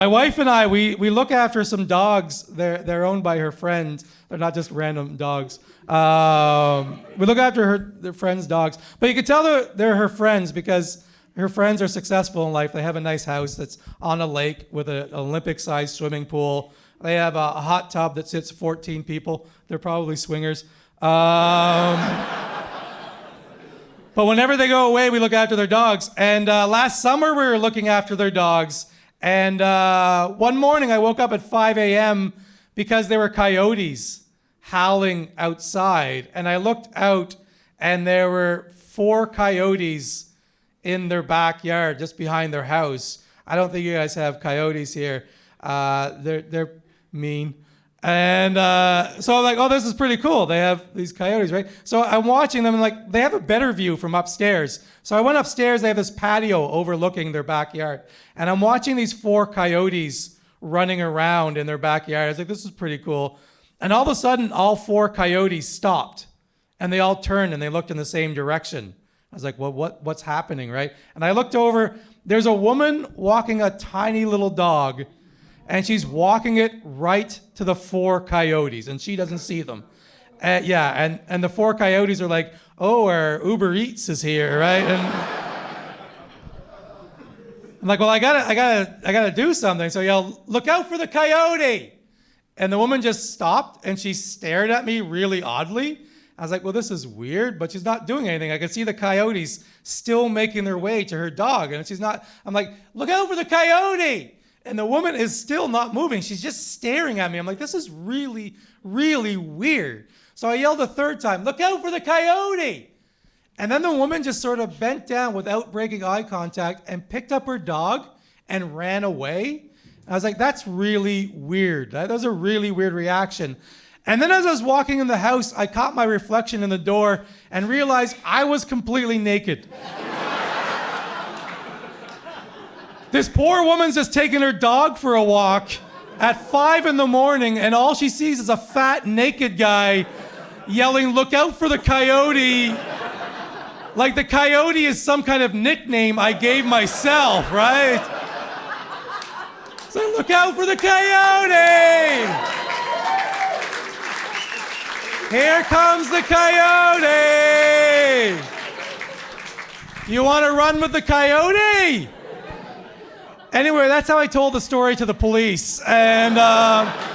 My wife and I, we look after some dogs. They're owned by her friend. They're not just random dogs. We look after their friends' dogs. But you can tell they're her friends because her friends are successful in life. They have a nice house that's on a lake with an Olympic-sized swimming pool. They have a hot tub that sits 14 people. They're probably swingers. But whenever they go away, we look after their dogs. And last summer, we were looking after their dogs. And one morning, I woke up at 5 a.m. because there were coyotes howling outside. And I looked out, and there were 4 coyotes in their backyard, just behind their house. I don't think you guys have coyotes here. They're mean. And so I'm like, oh, this is pretty cool. They have these coyotes, right? So I'm watching them, and like, they have a better view from upstairs. So I went upstairs. They have this patio overlooking their backyard. And I'm watching these 4 coyotes running around in their backyard. I was like, this is pretty cool. And all of a sudden, all 4 coyotes stopped. And they all turned, and they looked in the same direction. I was like, well, what's happening, right? And I looked over. There's a woman walking a tiny little dog, and she's walking it right to the 4 coyotes, and she doesn't see them. And the 4 coyotes are like, oh, our Uber Eats is here, right? And I'm like, well, I gotta do something. So I yell, look out for the coyote. And the woman just stopped, and she stared at me really oddly. I was like, well, this is weird, but she's not doing anything. I could see the coyotes still making their way to her dog, and she's not. I'm like, look out for the coyote. And the woman is still not moving. She's just staring at me. I'm like, this is really, really weird. So I yelled a third time, look out for the coyote. And then the woman just sort of bent down without breaking eye contact and picked up her dog and ran away. I was like, that's really weird. That was a really weird reaction. And then as I was walking in the house, I caught my reflection in the door and realized I was completely naked. This poor woman's just taking her dog for a walk at 5 a.m, and all she sees is a fat, naked guy yelling, look out for the coyote. Like the coyote is some kind of nickname I gave myself, right? So look out for the coyote! Here comes the coyote! You want to run with the coyote? Anyway, that's how I told the story to the police. And